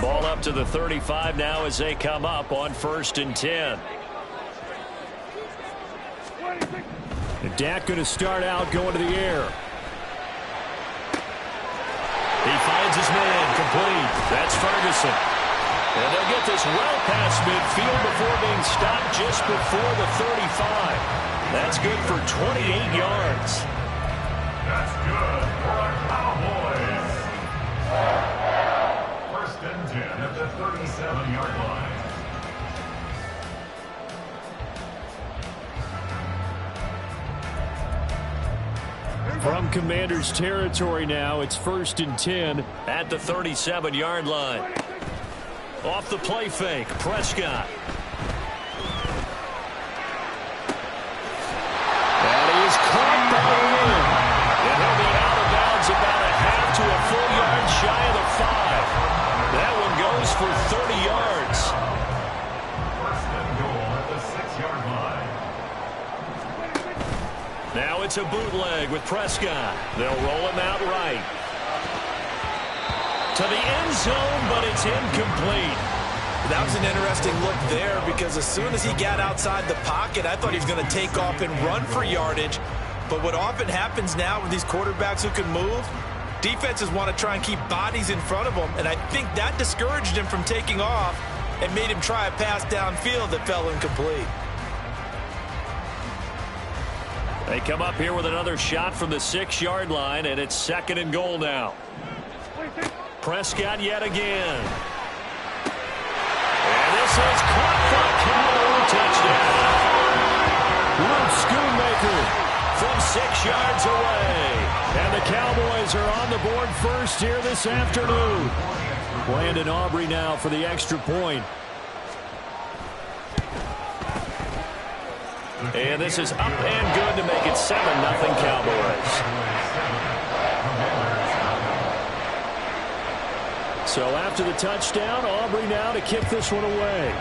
Ball up to the 35 now as they come up on 1st and 10. And Dak going to start out going to the air. He finds his man complete. That's Ferguson. And they'll get this well past midfield before being stopped just before the 35. That's good for 28 yards. That's good for our Cowboys. 1st and 10 at the 37-yard line. From Commanders territory now, it's 1st and 10 at the 37-yard line. Off the play fake, Prescott. And he is caught by the wind. And he'll be out of bounds about a half to a full yard shy of the 5. That one goes for 30 yards. 1st and goal at the 6-yard line. Now it's a bootleg with Prescott. They'll roll him out right. To the end zone, but it's incomplete. That was an interesting look there because as soon as he got outside the pocket, I thought he was going to take off and run for yardage. But what often happens now with these quarterbacks who can move, defenses want to try and keep bodies in front of them, and I think that discouraged him from taking off and made him try a pass downfield that fell incomplete. They come up here with another shot from the 6-yard line, and it's 2nd and goal now. Prescott yet again. And this is caught for a Cowboy touchdown. Luke Schoonmaker from 6 yards away. And the Cowboys are on the board first here this afternoon. Landon Aubrey now for the extra point. And this is up and good to make it 7-0 Cowboys. So after the touchdown, Aubrey now to kick this one away.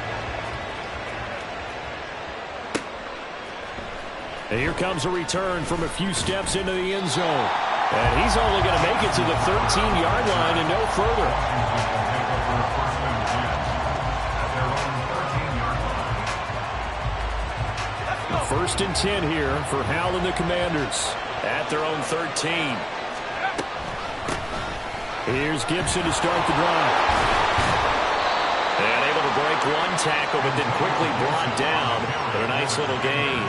And here comes a return from a few steps into the end zone. And he's only going to make it to the 13-yard line and no further. 1st and 10 here for Howell and the Commanders. At their own 13. Here's Gibson to start the drive. And able to break one tackle, but then quickly brought down. But a nice little gain.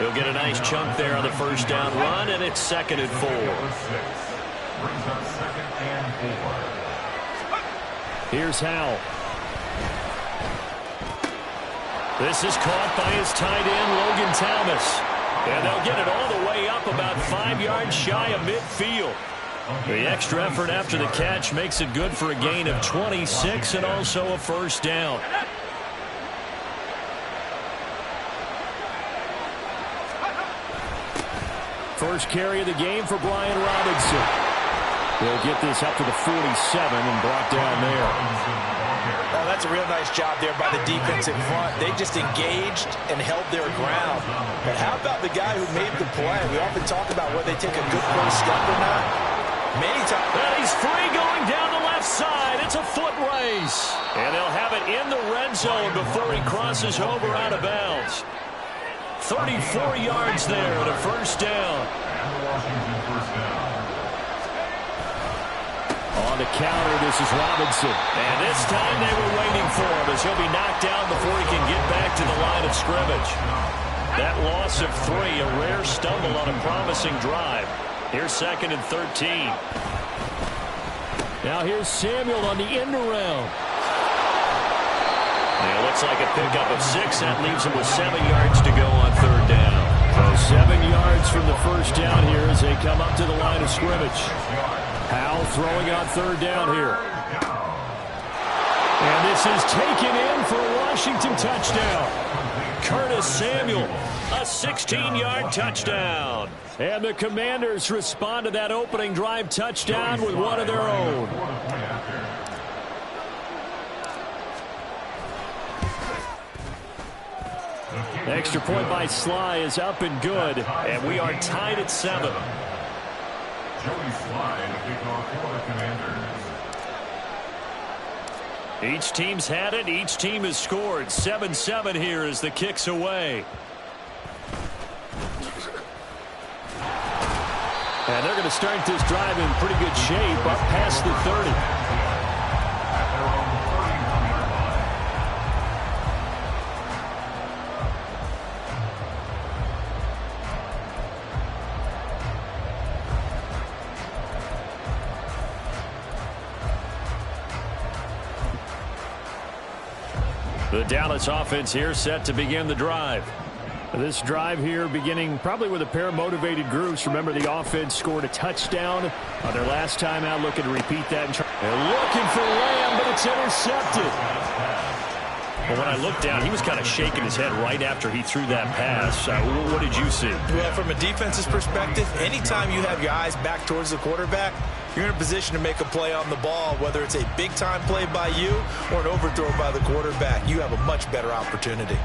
He'll get a nice chunk there on the 1st down run, and it's 2nd and 4. Brings up 2nd and 4. Here's Howell. This is caught by his tight end, Logan Thomas. And they'll get it all the way up about 5 yards shy of midfield. The extra effort after the catch makes it good for a gain of 26 and also a 1st down. First carry of the game for Brian Robinson. They'll get this up to the 47 and brought down there. Oh, that's a real nice job there by the defense in front. They just engaged and held their ground. But how about the guy who made the play? We often talk about whether they take a good first step or not. Many times. And he's free going down the left side. It's a foot race. And they'll have it in the red zone before he crosses over out of bounds. 34 yards there and a 1st down. And the Washington 1st down. On the counter, this is Robinson. And this time they were waiting for him as he'll be knocked down before he can get back to the line of scrimmage. That loss of 3, a rare stumble on a promising drive. Here's 2nd and 13. Now here's Samuel on the end around. It looks like a pickup of 6. That leaves him with 7 yards to go on 3rd down. So 7 yards from the 1st down here as they come up to the line of scrimmage. Howell throwing on 3rd down here. And this is taken in for a Washington touchdown. Curtis Samuel, a 16-yard touchdown. And the Commanders respond to that opening drive touchdown with one of their own. Extra point by Sly is up and good, and we are tied at 7. Joey Sly to kick off for the Commanders. Each team's had it. Each team has scored. 7-7 here as the kick's away. And they're going to start this drive in pretty good shape up past the 30. The Dallas offense here set to begin the drive. This drive here beginning probably with a pair of motivated groups. Remember, the offense scored a touchdown on their last time out. Looking to repeat that. They're looking for Lamb, but it's intercepted. Well, when I looked down, he was kind of shaking his head right after he threw that pass. What did you see? Well, from a defense's perspective, anytime you have your eyes back towards the quarterback, you're in a position to make a play on the ball, whether it's a big-time play by you or an overthrow by the quarterback. You have a much better opportunity.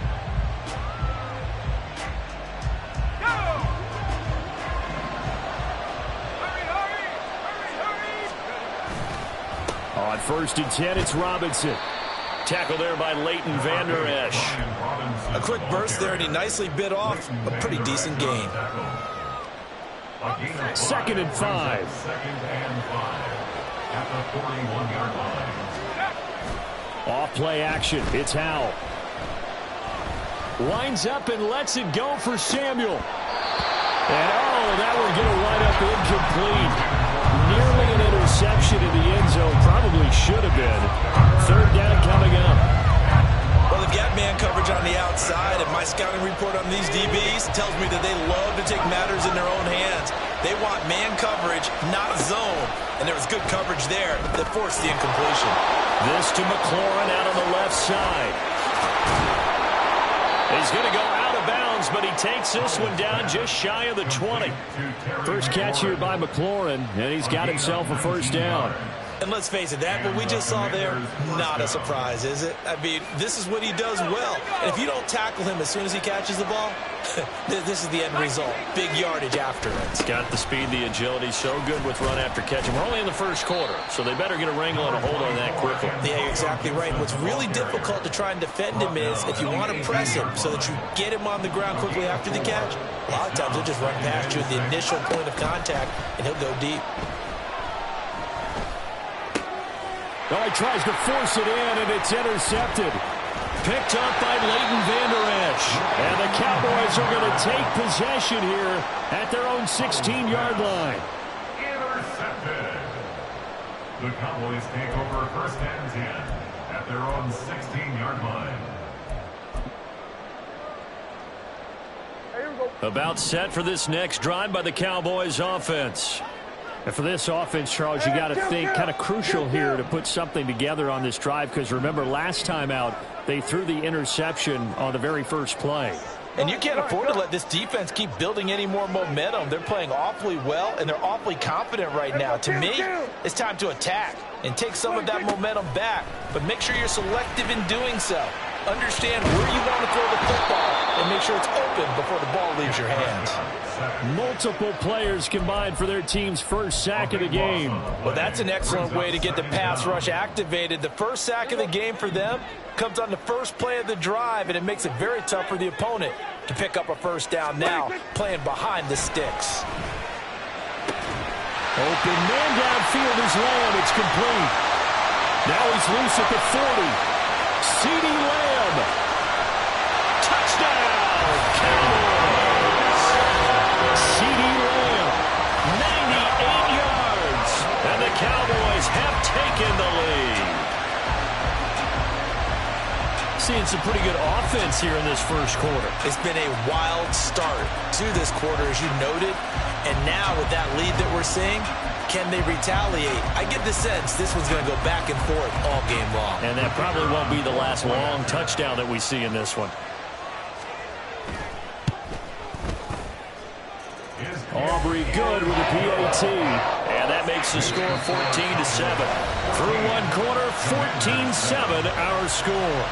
On 1st and 10, it's Robinson. Tackle there by Leighton Vander Esch. A quick burst there, and he nicely bit off a pretty decent gain. 2nd and 5. At the 41-yard line. Off play action. It's Howell. Winds up and lets it go for Samuel. And that one going to wind up incomplete. Nearly an interception in the end zone. Probably should have been. 3rd down coming up. Well, they've got man coverage on the outside, and my scouting report on these DBs tells me that they love to take matters in their own hands. They want man coverage, not zone. And there was good coverage there that forced the incompletion. This to McLaurin out on the left side. He's going to go out of bounds, but he takes this one down just shy of the 20. First catch here by McLaurin, and he's got himself a 1st down. And let's face it, that what we just saw there, not a surprise, is it? I mean, this is what he does well. And if you don't tackle him as soon as he catches the ball, this is the end result. Big yardage after it. He's got the speed, the agility, so good with run after catch. And we're only in the 1st quarter, so they better get a wrangle and a hold on that quickly. Yeah, you're exactly right. What's really difficult to try and defend him is if you want to press him so that you get him on the ground quickly after the catch, a lot of times he'll just run past you at the initial point of contact, and he'll go deep. Oh, he tries to force it in, and it's intercepted. Picked up by Leighton Vander Esch. And the Cowboys are going to take possession here at their own 16-yard line. Intercepted. The Cowboys take over 1st and 10 at their own 16-yard line. About set for this next drive by the Cowboys offense. And for this offense, Charles, you got to think kind of crucial here to put something together on this drive, because remember last time out they threw the interception on the very first play. And you can't afford to let this defense keep building any more momentum. They're playing awfully well, and they're awfully confident right now. To me, it's time to attack and take some of that momentum back, but make sure you're selective in doing so. Understand where you want to throw the football and make sure it's open before the ball leaves your hands. Multiple players combined for their team's 1st sack of the game. Well, that's an excellent way to get the pass rush activated. The 1st sack of the game for them comes on the 1st play of the drive, and it makes it very tough for the opponent to pick up a 1st down now, playing behind the sticks. Open man downfield is Lamb. It's complete. Now he's loose at the 40. CeeDee Lamb. Touchdown, Cowboys. CeeDee Lamb, 98 yards. And the Cowboys have taken the lead. Seeing some pretty good offense here in this 1st quarter. It's been a wild start to this quarter, as you noted. And now with that lead that we're seeing, can they retaliate? I get the sense this one's going to go back and forth all game long. And that probably won't be the last long touchdown that we see in this one. Aubrey good with a PAT. And that makes the score 14-7. Through 1 quarter, 14-7 our score.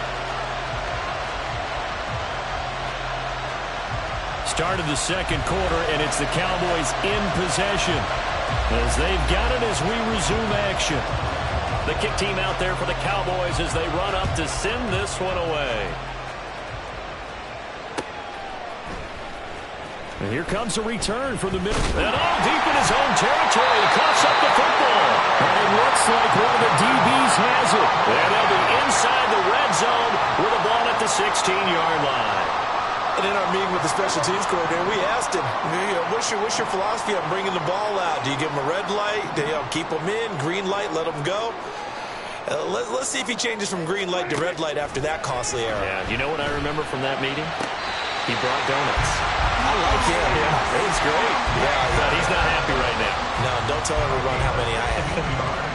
Start of the 2nd quarter, and it's the Cowboys in possession as they've got it as we resume action. The kick team out there for the Cowboys as they run up to send this one away. And here comes a return from the middle. And all deep in his own territory. Coughs up the football. And it looks like one of the DBs has it. And they'll be inside the red zone with a ball at the 16-yard line. And in our meeting with the special teams coordinator, we asked him, what's your philosophy on bringing the ball out? Do you give them a red light? Do you keep them in? Green light, let them go? Let's see if he changes from green light to red light after that costly error. Yeah, you know what I remember from that meeting? He brought donuts. I like him. Yeah, he's great. Yeah, but he's not happy right now. No, don't tell everyone how many I have.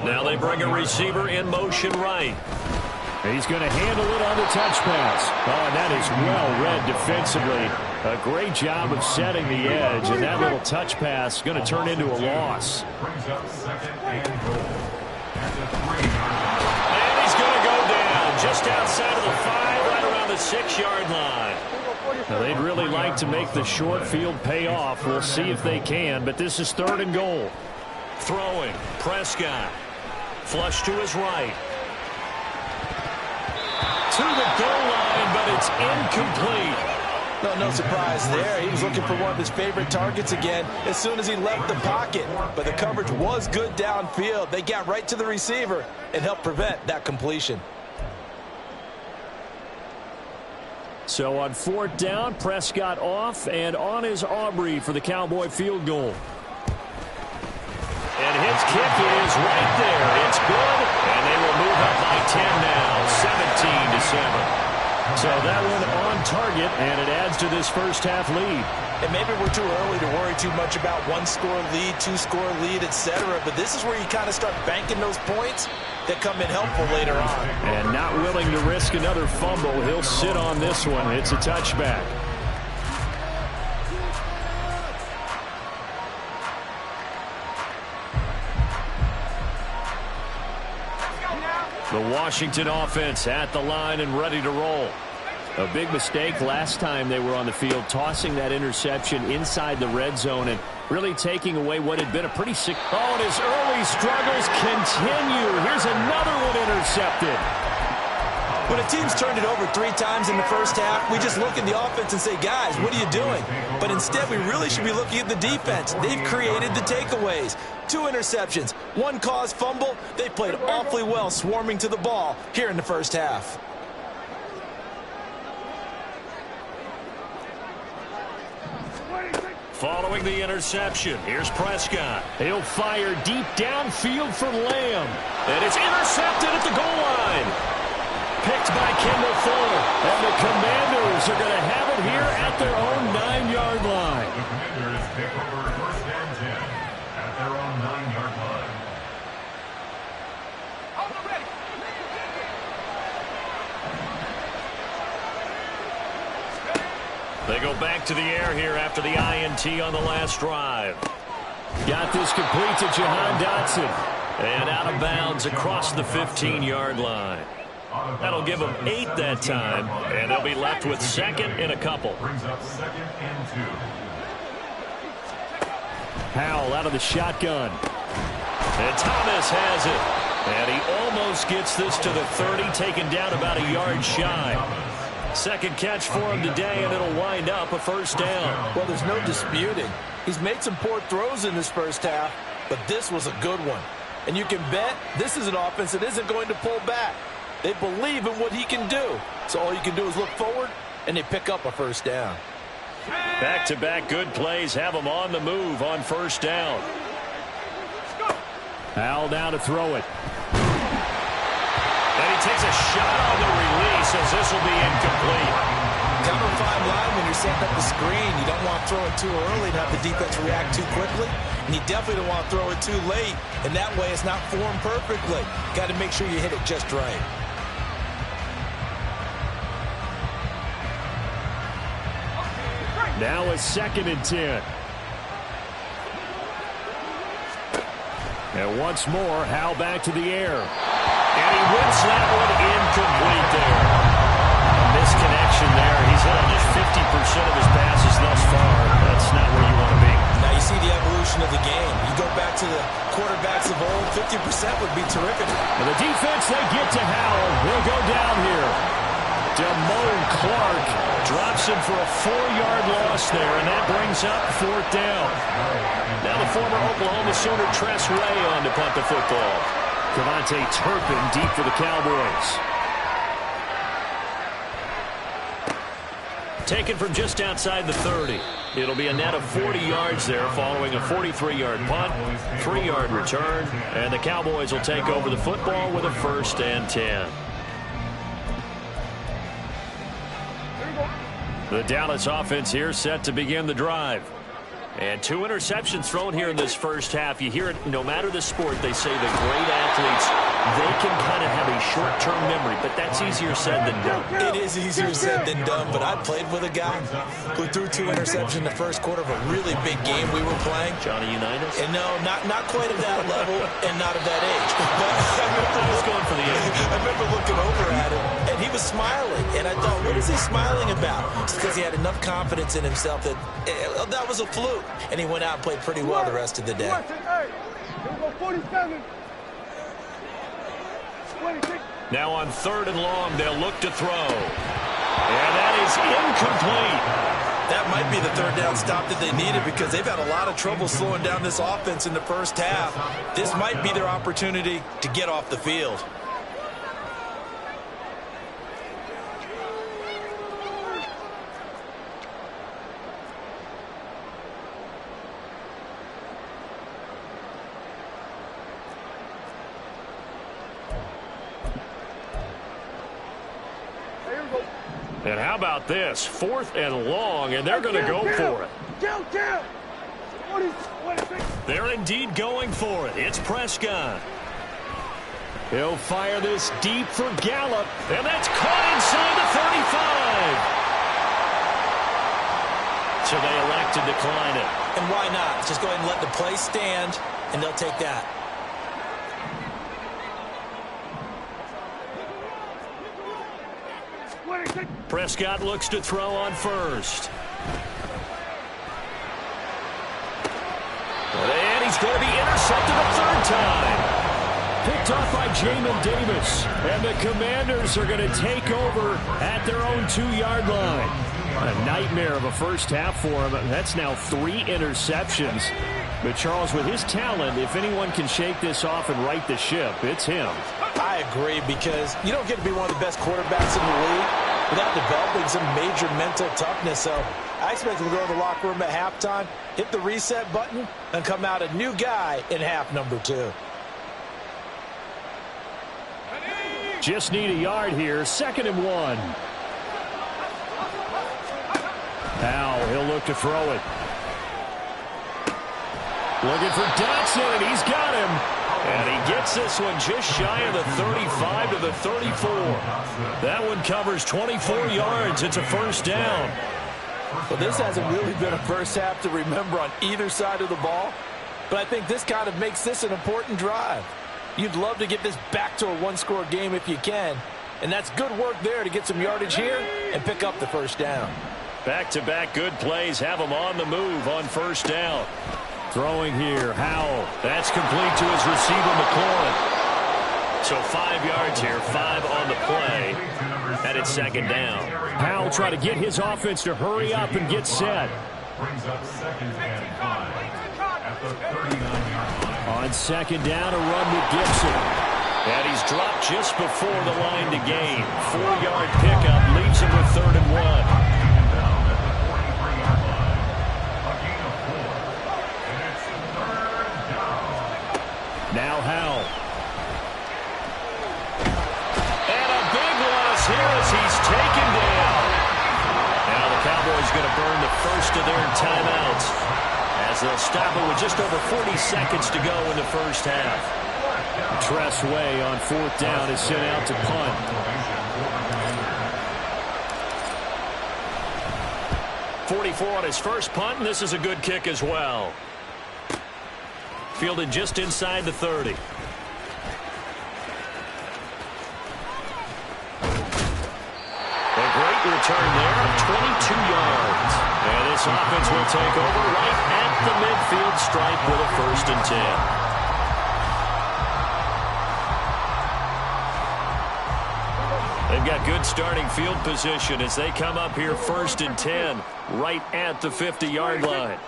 Now they bring a receiver in motion right. He's going to handle it on the touch pass. Oh, and that is well read defensively. A great job of setting the edge, and that little touch pass is going to turn into a loss. Brings up second and goal. At the 3-yard line. And he's going to go down just outside of the 5, right around the 6-yard line. Now, they'd really like to make the short field pay off. We'll see if they can, but this is 3rd and goal. Throwing, Prescott. Flush to his right. To the goal line, but it's incomplete. No surprise there. He was looking for one of his favorite targets again as soon as he left the pocket. But the coverage was good downfield. They got right to the receiver and helped prevent that completion. So on 4th down, Prescott off, and on is Aubrey for the Cowboy field goal. And his kick is right there. It's good, and they will move up by 10 now, 17-7. So that one on target, and it adds to this first half lead. And maybe we're too early to worry too much about 1-score lead, 2-score lead, etc. But this is where you kind of start banking those points that come in helpful later on. And not willing to risk another fumble. He'll sit on this one. It's a touchback. The Washington offense at the line and ready to roll. A big mistake last time they were on the field, tossing that interception inside the red zone and really taking away what had been a pretty sick. Oh, and his early struggles continue. Here's another one intercepted. When a team's turned it over 3 times in the first half, we just look at the offense and say, guys, what are you doing? But instead, we really should be looking at the defense. They've created the takeaways. 2 interceptions, 1 caused fumble. They played awfully well swarming to the ball here in the first half. Following the interception, here's Prescott. He'll fire deep downfield for Lamb. And it's intercepted at the goal line. Picked by Kendall Fuller. And the Commanders are going to have it here at their own 9-yard line. The Commanders take over 1st and 10 at their own 9-yard line. They go back to the air here after the INT on the last drive. Got this complete to Jahan Dotson. And out of bounds across the 15-yard line. That'll give them 8 that time, and they'll be left with 2nd and a couple. Brings up 2nd and 2. Powell out of the shotgun. And Thomas has it. And he almost gets this to the 30, taken down about a yard shy. 2nd catch for him today, and it'll wind up a 1st down. Well, there's no disputing. He's made some poor throws in this first half, but this was a good one. And you can bet this is an offense that isn't going to pull back. They believe in what he can do. So all you can do is look forward, and they pick up a 1st down. Back-to-back good plays have them on the move on 1st down. Powell now to throw it. And he takes a shot on the release as this will be incomplete. Kind of a fine line when you're setting up the screen. You don't want to throw it too early and have the defense react too quickly. And you definitely don't want to throw it too late. And that way it's not formed perfectly. Got to make sure you hit it just right. Now a 2nd and 10. And once more, Howell back to the air. And he whips that one incomplete there. A misconnection there. He's hit on just 50% of his passes thus far. That's not where you want to be. Now you see the quarterbacks of old, 50% would be terrific. And the defense, they get to Howell. He'll go down here. Damone Clark drops him for a 4-yard loss there, and that brings up 4th down. Now the former Oklahoma Sooner Tress Way on to punt the football. Devontae Turpin deep for the Cowboys. Taken from just outside the 30. It'll be a net of 40 yards there following a 43-yard punt, 3-yard return, and the Cowboys will take over the football with a 1st and 10. The Dallas offense here set to begin the drive. And 2 interceptions thrown here in this first half. You hear it no matter the sport. They say the great athletes, they can kind of have a short-term memory, but that's easier said than done. It is easier said than done, but I played with a guy who threw 2 interceptions in the first quarter of a really big game we were playing. Johnny Unitas? And no, not quite at that level and not at that age. But I remember looking over at him, and he was smiling. And I thought, what is he smiling about? It's because he had enough confidence in himself that that was a fluke. And he went out and played pretty well the rest of the day. Now on 3rd and long, they'll look to throw. And that is incomplete. That might be the 3rd down stop that they needed because they've had a lot of trouble slowing down this offense in the first half. This might be their opportunity to get off the field. And how about this? 4th and long, and they're going to go for it. They're indeed going for it. It's Prescott. He'll fire this deep for Gallup. And that's caught inside the 35. So they elect to decline it. And why not? Just go ahead and let the play stand, and they'll take that. Prescott looks to throw on 1st. And he's going to be intercepted a 3rd time. Picked off by Jamin Davis. And the Commanders are going to take over at their own 2-yard line. A nightmare of a first half for him. That's now 3 interceptions. But Charles, with his talent, if anyone can shake this off and right the ship, it's him. I agree, because you don't get to be one of the best quarterbacks in the league without developing some major mental toughness. So I expect him to go to the locker room at halftime, hit the reset button, and come out a new guy in half number 2. Just need a yard here. 2nd and 1. Now he'll look to throw it. Looking for Dotson, and he's got him. And he gets this one just shy of the 35 to the 34. That one covers 24 yards. It's a 1st down. Well, this hasn't really been a first half to remember on either side of the ball. But I think this kind of makes this an important drive. You'd love to get this back to a 1-score game if you can. And that's good work there to get some yardage here and pick up the 1st down. Back-to-back good plays have him on the move on 1st down. Throwing here, Howell. That's complete to his receiver, McLaurin. So 5 yards here, 5 on the play, and it's 2nd down. Howell trying to get his offense to hurry up and get set. Brings up 2nd and 5 at the 39-yard line. On 2nd down, a run with Gibson. And he's dropped just before the line to gain. 4-yard pickup leaves him with 3rd and 1. Now Howell. And a big loss here as he's taken down. Now the Cowboys going to burn the first of their timeouts as they'll stop it with just over 40 seconds to go in the first half. Tress Way on 4th down is sent out to punt. .44 on his first punt, and this is a good kick as well. Fielded just inside the 30. A great return there of 22 yards. And this offense will take over right at the midfield stripe with a 1st and 10. They've got good starting field position as they come up here 1st and 10, right at the 50-yard line.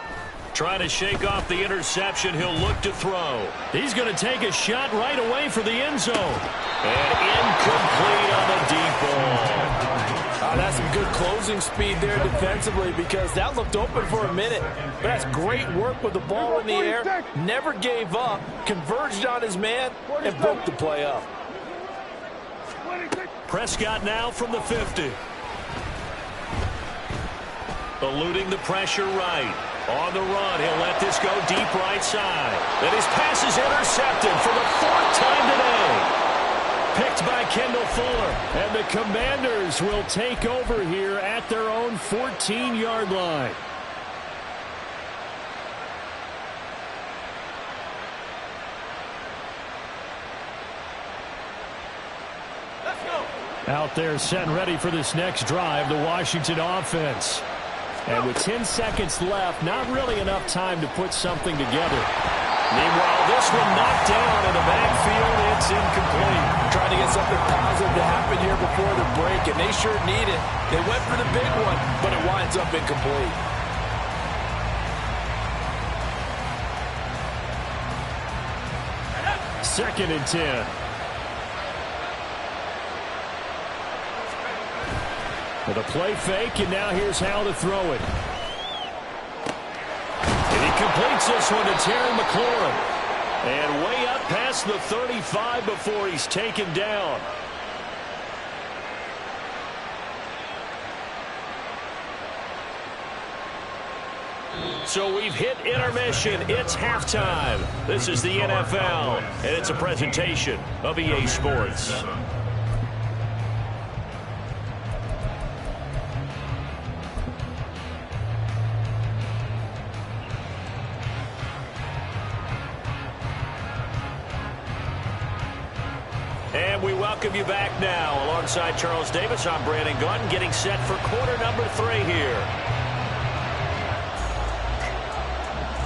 Trying to shake off the interception. He'll look to throw. He's going to take a shot right away for the end zone. And incomplete on the deep ball. That's some good closing speed there defensively because that looked open for a minute. But that's great work with the ball in the air. Never gave up, converged on his man, and broke the play up. Prescott now from the 50. Eluding the pressure right. On the run, he'll let this go deep right side. And his pass is intercepted for the 4th time today. Picked by Kendall Fuller. And the Commanders will take over here at their own 14-yard line. Let's go. Out there set and ready for this next drive, the Washington offense. And with 10 seconds left, not really enough time to put something together. Meanwhile, this one knocked down in the backfield. It's incomplete. Trying to get something positive to happen here before the break, and they sure need it. They went for the big one, but it winds up incomplete. Second and 10. With a play fake, and now here's how to throw it. And he completes this one to Terry McLaurin. And way up past the 35 before he's taken down. So we've hit intermission. It's halftime. This is the NFL, and it's a presentation of EA Sports. And we welcome you back now. Alongside Charles Davis, I'm Brandon Gunn, getting set for quarter number 3 here.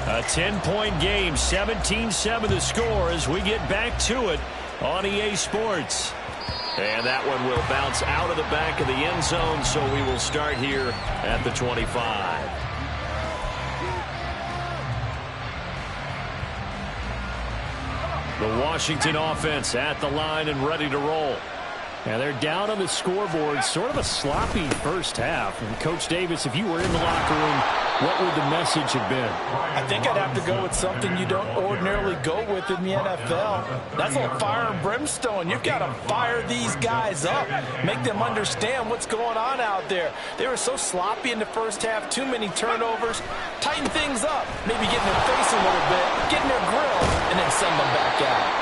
A 10-point game, 17-7 the score as we get back to it on EA Sports. And that one will bounce out of the back of the end zone, so we will start here at the 25. The Washington offense at the line and ready to roll. And they're down on the scoreboard. Sort of a sloppy first half. And Coach Davis, if you were in the locker room, what would the message have been? I think I'd have to go with something you don't ordinarily go with in the NFL. That's like fire and brimstone. You've got to fire these guys up. Make them understand what's going on out there. They were so sloppy in the first half. Too many turnovers. Tighten things up. Maybe get in their face a little bit. Get in their grill. And then send them back out.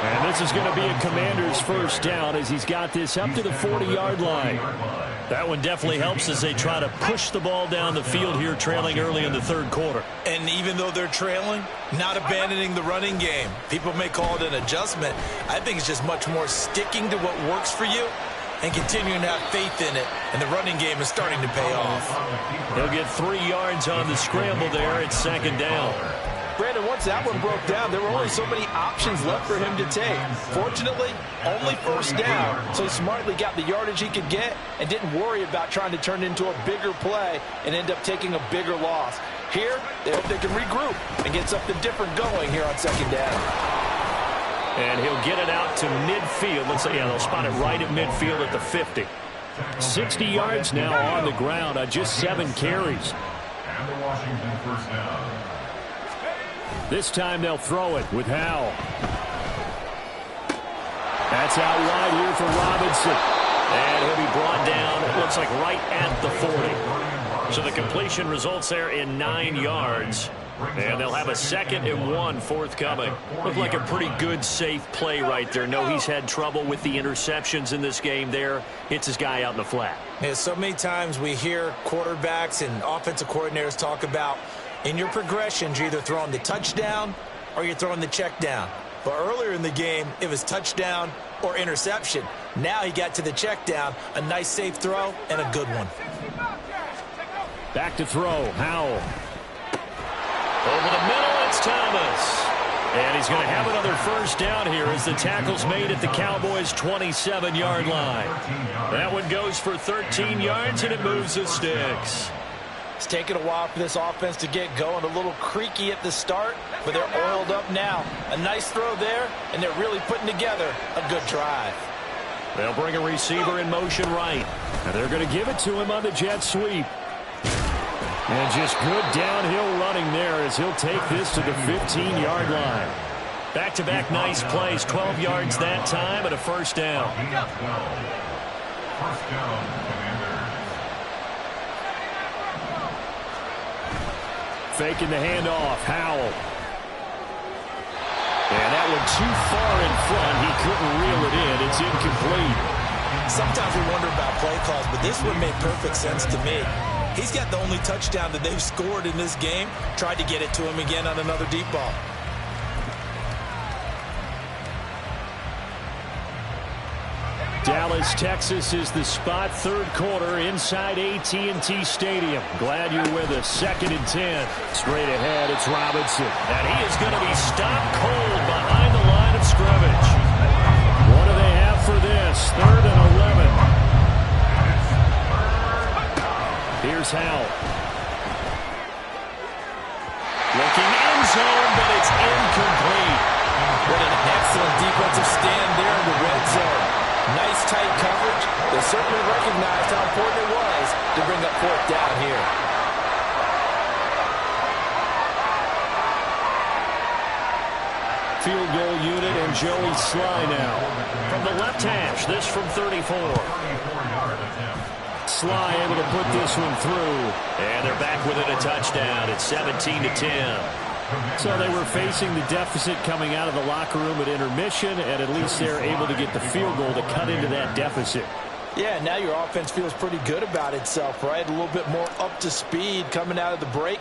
And this is going to be a Commander's first down as he's got this up to the 40-yard line. That one definitely helps as they try to push the ball down the field here, trailing early in the third quarter. And even though they're trailing, not abandoning the running game. People may call it an adjustment. I think it's just much more sticking to what works for you and continuing to have faith in it. And the running game is starting to pay off. He'll get 3 yards on the scramble there. It's second down. Brandon, once that one broke down, there were only so many options left for him to take. Fortunately, only first down, so he smartly got the yardage he could get and didn't worry about trying to turn it into a bigger play and end up taking a bigger loss. Here, they hope they can regroup and get something different going here on second down. And he'll get it out to midfield. Looks like, yeah, they'll spot it right at midfield at the 50. 60 yards now on the ground on just 7 carries. And the Washington first down. This time they'll throw it with Howell. That's out wide here for Robinson. And he'll be brought down, it looks like right at the 40. So the completion results there in 9 yards. And they'll have a 2nd and 1 forthcoming. Looked like a pretty good, safe play right there. No, he's had trouble with the interceptions in this game there. Hits his guy out in the flat. Yeah, so many times we hear quarterbacks and offensive coordinators talk about in your progressions, you're either throwing the touchdown or you're throwing the check down. But earlier in the game, it was touchdown or interception. Now he got to the check down, a nice safe throw, and a good one. Back to throw, Howell. Over the middle, it's Thomas. And he's going to have another first down here as the tackle's made at the Cowboys' 27-yard line. That one goes for 13 yards, and it moves the sticks. It's taken a while for this offense to get going. A little creaky at the start, but they're oiled up now. A nice throw there, and they're really putting together a good drive. They'll bring a receiver in motion right. And they're going to give it to him on the jet sweep. And just good downhill running there as he'll take this to the 15-yard line. Back-to-back nice plays, 12 yards that time and a first down. First down, Commanders. Faking the handoff, Howell. And that one too far in front. He couldn't reel it in. It's incomplete. Sometimes we wonder about play calls, but this one made perfect sense to me. He's got the only touchdown that they've scored in this game. Tried to get it to him again on another deep ball. Dallas, Texas is the spot, third quarter inside AT&T Stadium. Glad you're with us. 2nd and 10. Straight ahead, it's Robinson. And he is going to be stopped cold behind the line of scrimmage. What do they have for this? 3rd and 11. Here's Howell. Looking end zone, but it's incomplete. What an excellent defensive stand there in the red zone. Nice tight coverage. They certainly recognized how important it was to bring up 4th down here. Field goal unit and Joey Sly now. From the left hash, this from 34. 34-yard attempt. Sly able to put this one through. And they're back within a touchdown. It's 17-10. So they were facing the deficit coming out of the locker room at intermission, and at least they're able to get the field goal to cut into that deficit. Yeah, now your offense feels pretty good about itself, right? A little bit more up to speed coming out of the break.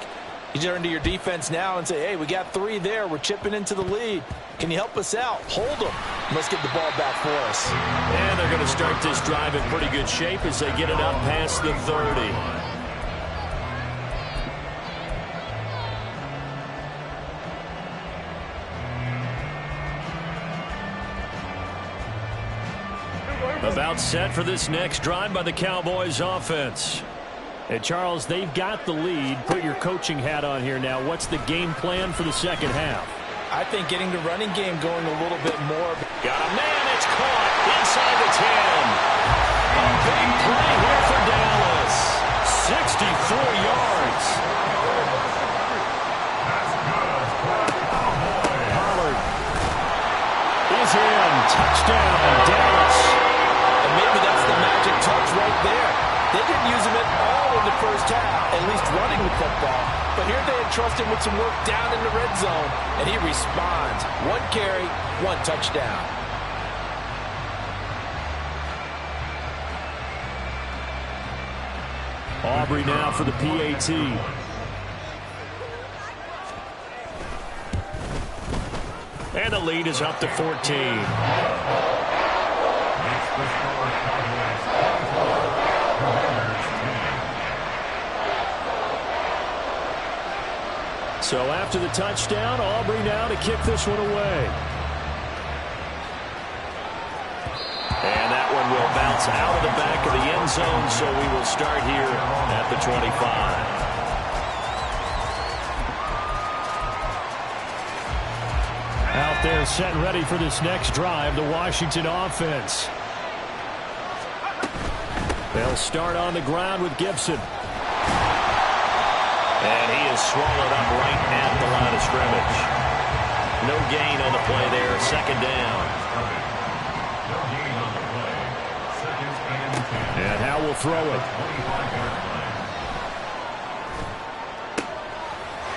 You turn to your defense now and say, hey, we got 3 there. We're chipping into the lead. Can you help us out? Hold them. Let's get the ball back for us. And they're going to start this drive in pretty good shape as they get it up past the 30. About set for this next drive by the Cowboys offense. And Charles, they've got the lead. Put your coaching hat on here now. What's the game plan for the second half? I think getting the running game going a little bit more. Got a man, it's caught inside the 10. A big play here for Dallas. 64 yards. Pollard is in. Touchdown, Dallas. And maybe that's the magic touch right there. They didn't use him at all in the first half, at least running the football. But here they entrust him with some work down in the red zone, and he responds. 1 carry, 1 touchdown. Aubrey now for the PAT. And the lead is up to 14. So after the touchdown, Aubrey now to kick this one away. And that one will bounce out of the back of the end zone, so we will start here at the 25. Out there set and ready for this next drive, the Washington offense. They'll start on the ground with Gibson. And he is swallowed up right at the line of scrimmage. No gain on the play there, 2nd down. And Howell will throw it.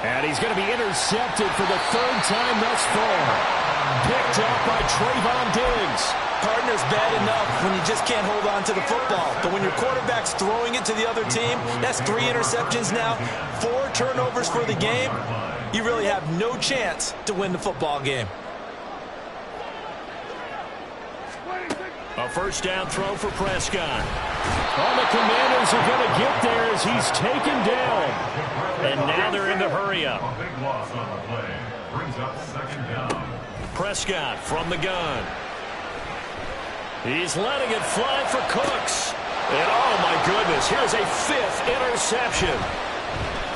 And he's going to be intercepted for the 3rd time thus far. Picked up by Trayvon Diggs. Partner's bad enough when you just can't hold on to the football. But when your quarterback's throwing it to the other team, that's 3 interceptions now, 4 turnovers for the game. You really have no chance to win the football game. A first down throw for Prescott. All the Commanders are going to get there as he's taken down. And now they're in the hurry-up. A big loss on the play. Brings up second down. Prescott from the gun. He's letting it fly for Cooks. And oh my goodness, here's a 5th interception.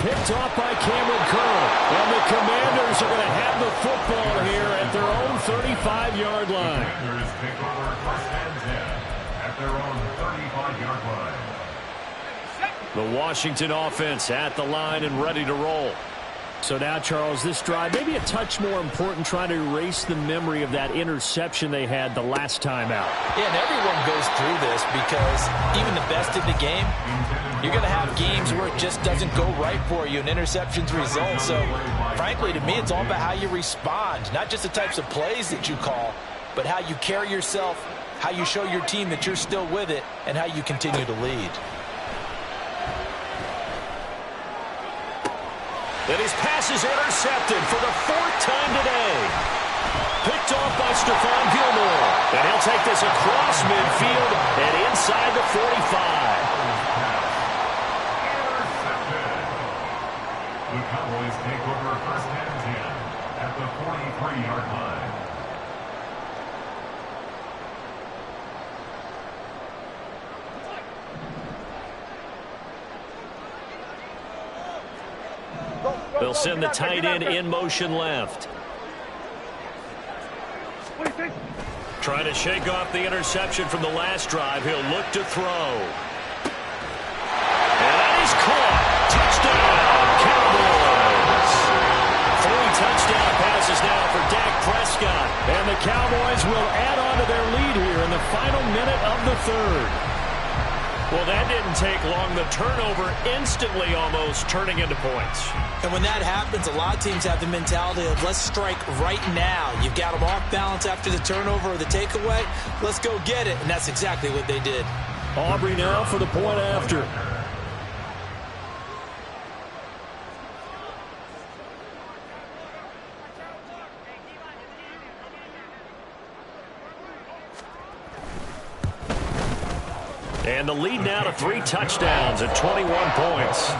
Picked off by Cameron Curl. And the Commanders are going to have the football here at their own 35-yard line. Commanders take over first and 10 at their own 35-yard line. The Washington offense at the line and ready to roll. So now, Charles, this drive maybe a touch more important, trying to erase the memory of that interception they had the last time out. Yeah, and everyone goes through this because even the best in the game, you're going to have games where it just doesn't go right for you and interceptions result. So, frankly, to me, it's all about how you respond, not just the types of plays that you call, but how you carry yourself, how you show your team that you're still with it, and how you continue to lead. And his pass is intercepted for the 4th time today. Picked off by Stephon Gilmore. And he'll take this across midfield and inside the 45. The Cowboys take over first and 10 at the 43-yard line. They'll send the tight end in motion left. Trying to shake off the interception from the last drive. He'll look to throw. And that is caught. Touchdown, Cowboys. 3 touchdown passes now for Dak Prescott. And the Cowboys will add on to their lead here in the final minute of the 3rd. Well, that didn't take long. The turnover instantly almost turning into points. And when that happens, a lot of teams have the mentality of let's strike right now. You've got them off balance after the turnover or the takeaway. Let's go get it. And that's exactly what they did. Aubrey now for the point after. And the lead now to 3 touchdowns at 21 points.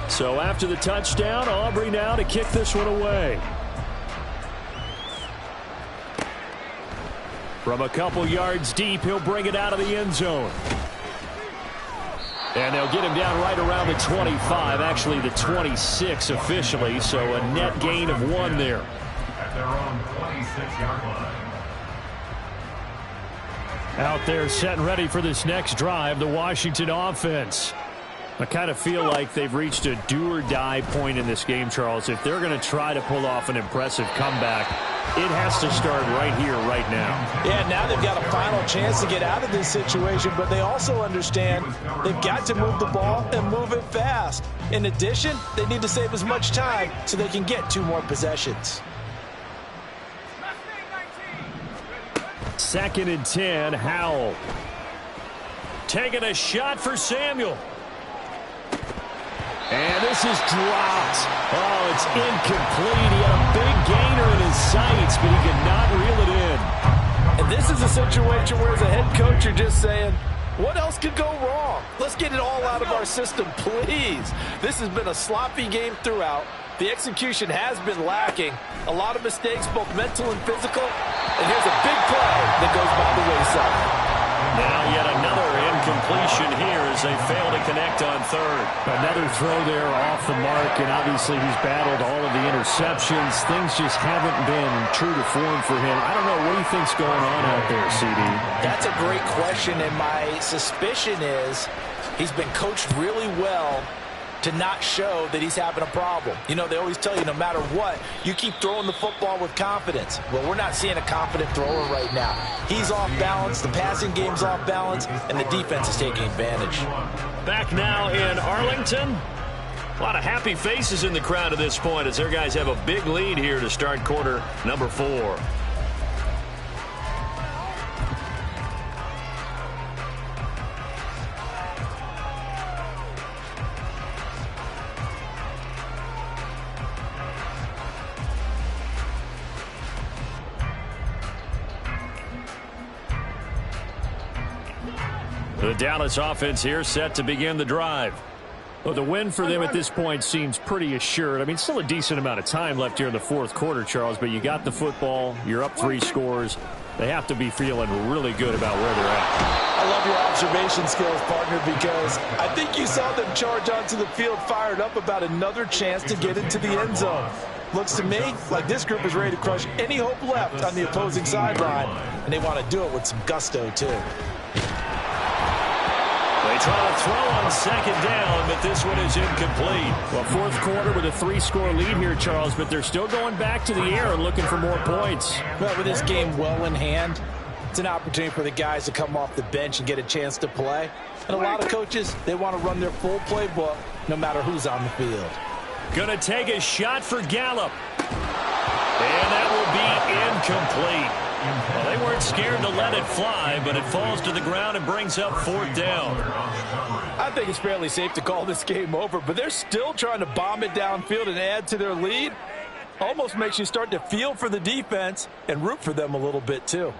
So after the touchdown, Aubrey now to kick this one away. From a couple yards deep, he'll bring it out of the end zone. And they'll get him down right around the 25, actually the 26 officially, so a net gain of 1 there. At their own 26-yard line. Out there set and ready for this next drive, the Washington offense. I kind of feel like they've reached a do-or-die point in this game, Charles. If they're going to try to pull off an impressive comeback, it has to start right here, right now. Yeah, now they've got a final chance to get out of this situation, but they also understand they've got to move the ball and move it fast. In addition, they need to save as much time so they can get 2 more possessions. 2nd and 10, Howell. Taking a shot for Samuel. And this is dropped. Oh, it's incomplete. He had a big gainer in his sights, but he could not reel it in. And this is a situation where as a head coach, you're just saying, what else could go wrong? Let's get it all out of our system, please. This has been a sloppy game throughout. The execution has been lacking. A lot of mistakes, both mental and physical. And here's a big play that goes by the wayside. Now yet another incompletion here as they fail to connect on 3rd. Another throw there off the mark, and obviously he's battled all of the interceptions. Things just haven't been true to form for him. I don't know, what do you think's going on out there, CD? That's a great question, and my suspicion is he's been coached really well to not show that he's having a problem. You know, they always tell you no matter what, you keep throwing the football with confidence. Well, we're not seeing a confident thrower right now. He's off balance, the passing game's off balance, and the defense is taking advantage. Back now in Arlington. A lot of happy faces in the crowd at this point as their guys have a big lead here to start quarter number 4. The Dallas offense here set to begin the drive. Well, the win for them at this point seems pretty assured. I mean, still a decent amount of time left here in the fourth quarter, Charles, but you got the football. You're up 3 scores. They have to be feeling really good about where they're at. I love your observation skills, partner, because I think you saw them charge onto the field fired up about another chance to get into the end zone. Looks to me like this group is ready to crush any hope left on the opposing sideline, and they want to do it with some gusto, too. They try to throw on second down, but this one is incomplete. Well, fourth quarter with a 3-score lead here, Charles, but they're still going back to the air and looking for more points. Well, with this game well in hand, it's an opportunity for the guys to come off the bench and get a chance to play. And a lot of coaches, they want to run their full playbook no matter who's on the field. Gonna take a shot for Gallup. And that will be incomplete. Well, they weren't scared to let it fly, but it falls to the ground and brings up 4th down. I think it's fairly safe to call this game over, but they're still trying to bomb it downfield and add to their lead. Almost makes you start to feel for the defense and root for them a little bit, too.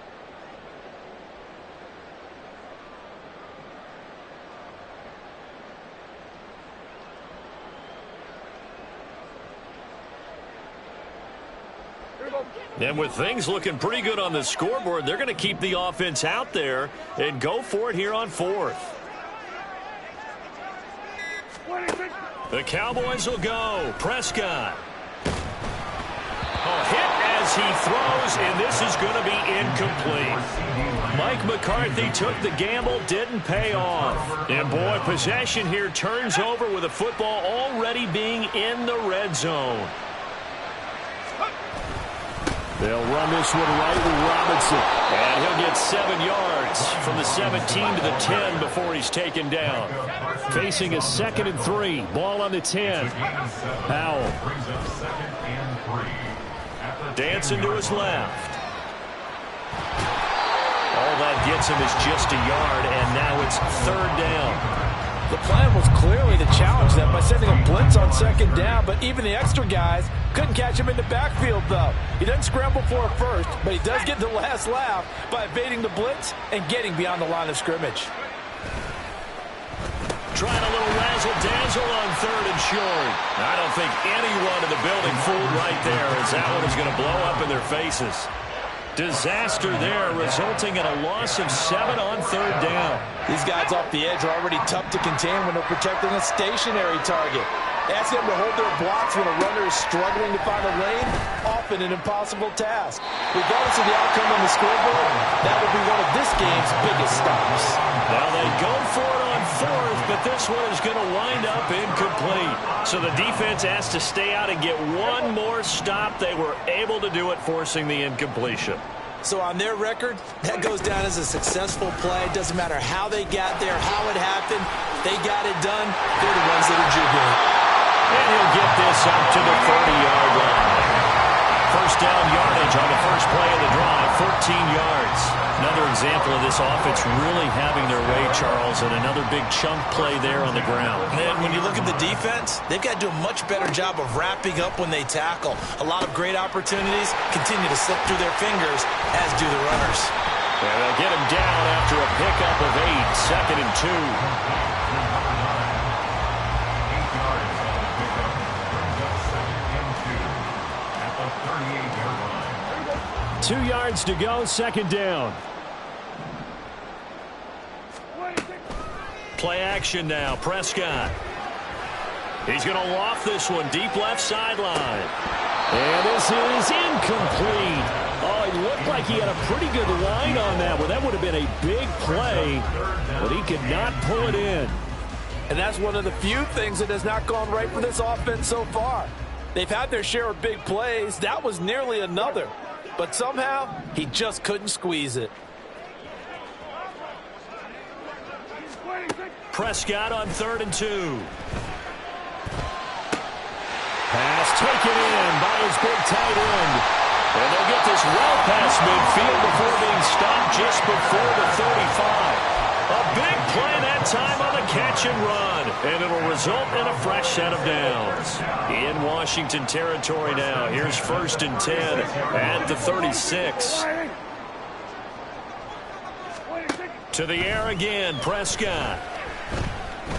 And with things looking pretty good on the scoreboard, they're going to keep the offense out there and go for it here on 4th. The Cowboys will go. Prescott. Hit as he throws, and this is going to be incomplete. Mike McCarthy took the gamble, didn't pay off. And boy, possession here turns over with the football already being in the red zone. They'll run this one right with Robinson. And he'll get 7 yards from the 17 to the 10 before he's taken down. Facing a 2nd and 3. Ball on the 10. Powell. Dancing to his left. All that gets him is just a yard, and now it's 3rd down. The plan was clearly to challenge them by sending a blitz on 2nd down, but even the extra guys couldn't catch him in the backfield, though. He doesn't scramble for it first, but he does get the last laugh by evading the blitz and getting beyond the line of scrimmage. Trying a little razzle-dazzle on 3rd and short. I don't think anyone in the building fooled right there, as that one is going to blow up in their faces. Disaster there, resulting in a loss of 7 on 3rd down. These guys off the edge are already tough to contain when they're protecting a stationary target. Ask them to hold their blocks when a runner is struggling to find a lane, often an impossible task. Regardless of the outcome on the scoreboard, that will be one of this game's biggest stops. Now they go for it on 4th, but this one is going to wind up incomplete. So the defense has to stay out and get one more stop. They were able to do it, forcing the incompletion. So on their record, that goes down as a successful play. Doesn't matter how they got there, how it happened. They got it done. They're the ones that are jubilant. And he'll get this up to the 30-yard line. 1st down yardage on the first play of the drive, 14 yards. Another example of this offense really having their way, Charles, and another big chunk play there on the ground. And when you look at the defense, they've got to do a much better job of wrapping up when they tackle. A lot of great opportunities continue to slip through their fingers, as do the runners. And they'll get him down after a pickup of 8, 2nd and 2. 2 yards to go, 2nd down. Play action now, Prescott. He's going to loft this one deep left sideline. And this is incomplete. Oh, it looked like he had a pretty good line on that one. That would have been a big play, but he could not pull it in. And that's one of the few things that has not gone right for this offense so far. They've had their share of big plays. That was nearly another. But somehow, he just couldn't squeeze it. Prescott on 3rd and 2. Pass taken in by his big tight end. And they'll get this well past midfield before being stopped just before the 35. A big play that time on the catch and run. And it'll result in a fresh set of downs. In Washington territory now. Here's 1st and 10 at the 36. To the air again, Prescott.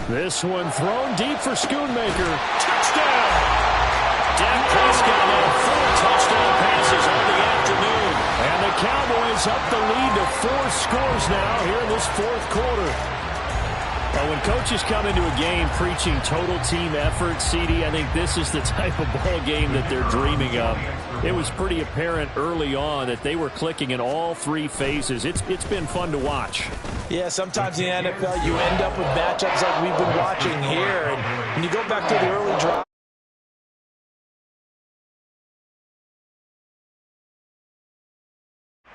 This one thrown deep for Schoonmaker. Touchdown! Dak Prescott had 4 touchdown passes on the afternoon. And the Cowboys up the lead to 4 scores now here in this fourth quarter. Well, when coaches come into a game preaching total team effort, CD, I think this is the type of ball game that they're dreaming of. It was pretty apparent early on that they were clicking in all 3 phases. It's been fun to watch. Yeah, sometimes in the NFL you end up with matchups like we've been watching here. And when you go back to the early drive,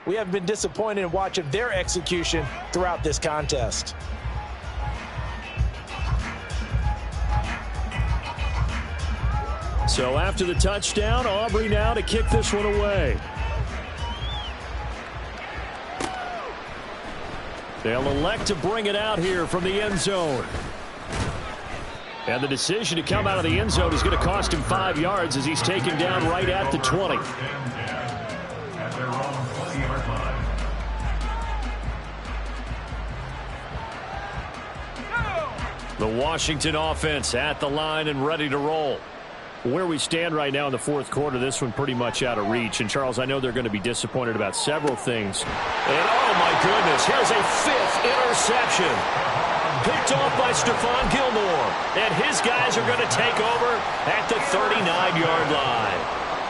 we have been disappointed in watching their execution throughout this contest. So after the touchdown, Aubrey now to kick this one away. They'll elect to bring it out here from the end zone. And the decision to come out of the end zone is going to cost him 5 yards as he's taken down right at the 20. At their own 20-yard line. The Washington offense at the line and ready to roll. Where we stand right now in the fourth quarter, this one pretty much out of reach. And, Charles, I know they're going to be disappointed about several things. And, oh, my goodness, here's a 5th interception. Picked off by Stephon Gilmore. And his guys are going to take over at the 39-yard line.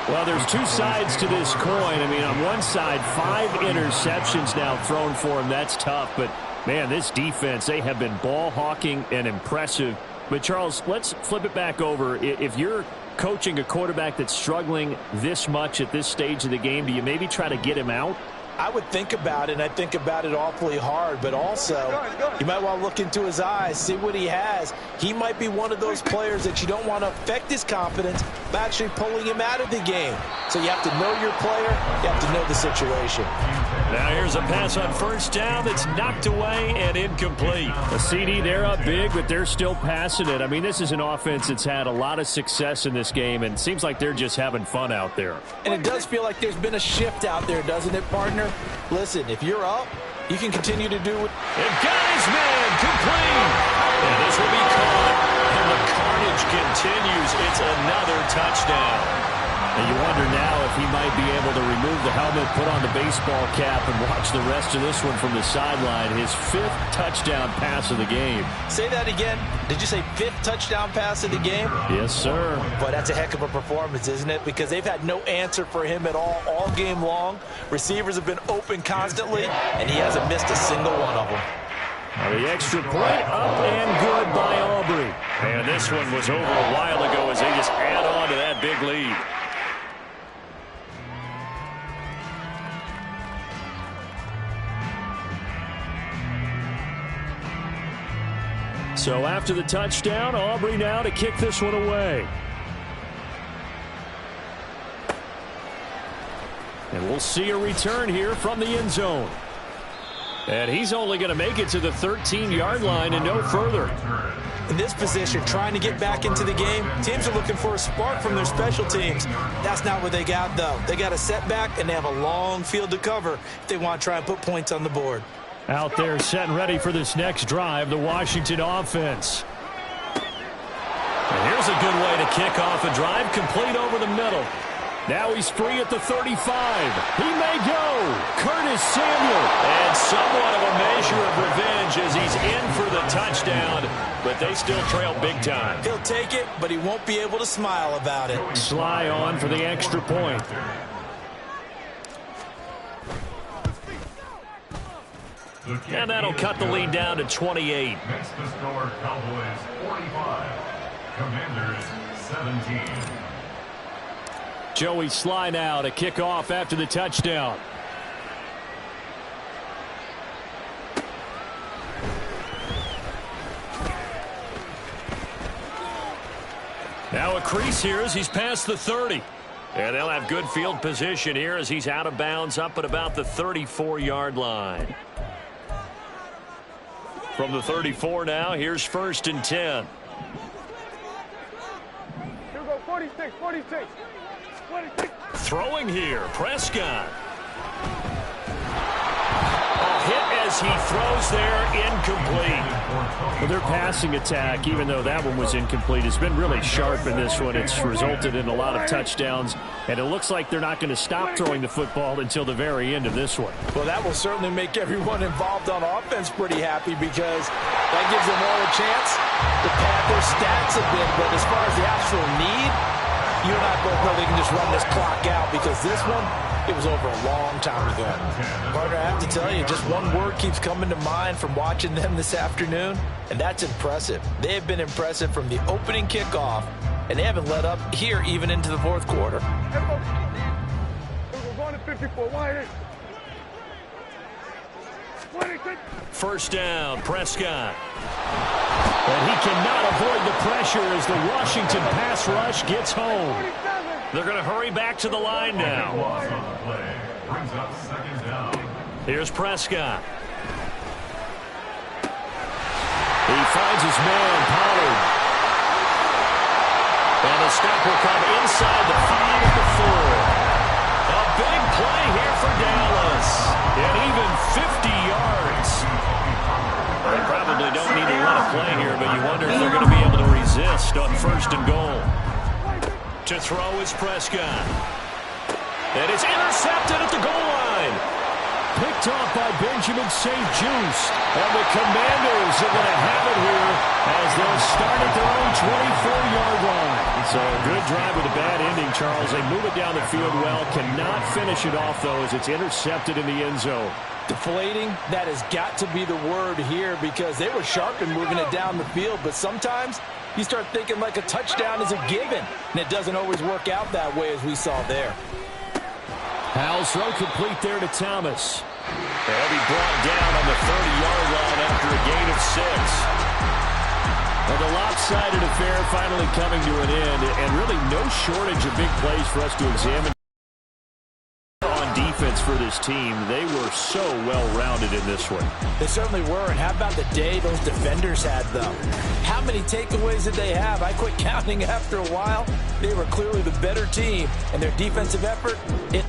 Well, there's 2 sides to this coin. I mean, on one side, 5 interceptions now thrown for him. That's tough. But, man, this defense, they have been ball hawking and impressive. But, Charles, let's flip it back over. If you're coaching a quarterback that's struggling this much at this stage of the game, do you maybe try to get him out? I would think about it, and I think about it awfully hard, but also you might want to look into his eyes, see what he has. He might be one of those players that you don't want to affect his confidence by actually pulling him out of the game. So you have to know your player, you have to know the situation. Now here's a pass on first down that's knocked away and incomplete. A CD, they're up big, but they're still passing it. I mean, this is an offense that's had a lot of success in this game, and it seems like they're just having fun out there. And it does feel like there's been a shift out there, doesn't it, partner? Listen, if you're up, you can continue to do it. And guys, man, complete. And this will be caught. And the carnage continues. It's another touchdown. And you wonder now if he might be able to remove the helmet, put on the baseball cap, and watch the rest of this one from the sideline. His 5th touchdown pass of the game. Say that again. Did you say 5th touchdown pass of the game? Yes, sir. But that's a heck of a performance, isn't it? Because they've had no answer for him at all game long. Receivers have been open constantly, and he hasn't missed a single one of them. The extra point up and good by Aubrey. And this one was over a while ago as they just add on to that big lead. So after the touchdown, Aubrey now to kick this one away. And we'll see a return here from the end zone. And he's only going to make it to the 13-yard line and no further. In this position, trying to get back into the game, teams are looking for a spark from their special teams. That's not what they got, though. They got a setback, and they have a long field to cover if they want to try and put points on the board. Out there set and ready for this next drive, the Washington offense. And here's a good way to kick off a drive, complete over the middle. Now he's free at the 35. He may go. Curtis Samuel. And somewhat of a measure of revenge as he's in for the touchdown, but they still trail big time. He'll take it, but he won't be able to smile about it. Sly on for the extra point. And that'll cut the lead down to 28. Makes the score Cowboys 45, Commanders 17. Joey Sly now to kick off after the touchdown. Now a crease here as he's past the 30. And they'll have good field position here as he's out of bounds up at about the 34-yard line. From the 34 now, here's 1st and 10. Here we go, 46, 46. 46. Throwing here, Prescott. A hit as He throws there, incomplete. Well, their passing attack, even though that one was incomplete, has been really sharp in this one. It's resulted in a lot of touchdowns, and it looks like they're not going to stop throwing the football until the very end of this one. Well, that will certainly make everyone involved on offense pretty happy because that gives them all a chance to pad their stats a bit. But as far as the actual need, you and I both know they can just run this clock out because this one, it was over a long time ago. Partner, I have to tell you, just one word keeps coming to mind from watching them this afternoon, and that's impressive. They have been impressive from the opening kickoff, and they haven't let up here even into the fourth quarter. We're going to 54. Wide. First down, Prescott. And he cannot avoid the pressure as the Washington pass rush gets home. They're going to hurry back to the line now. Brings up second down. Here's Prescott. He finds his man, Pollard. And the stop will come inside the 5 at the 4. A big play here for Dallas. And even 50 yards. They probably don't need a lot of play here, but you wonder if they're going to be able to resist on first and goal. To throw is Prescott. And it's intercepted at the goal line. Picked off by Benjamin St. Juste. And the Commanders are going to have it here as they'll start at their own 24-yard line. So a good drive with a bad ending, Charles. They move it down the field well. Cannot finish it off, though, as it's intercepted in the end zone. Deflating, that has got to be the word here because they were sharp in moving it down the field, but sometimes you start thinking like a touchdown is a given, and it doesn't always work out that way as we saw there. Powell's throw complete there to Thomas. They'll be brought down on the 30-yard line after a gain of 6. Well, the lopsided affair finally coming to an end, and really no shortage of big plays for us to examine. On defense for this team, they were so well-rounded in this one. They certainly were, and how about the day those defenders had, though? How many takeaways did they have? I quit counting after a while. They were clearly the better team, and their defensive effort, it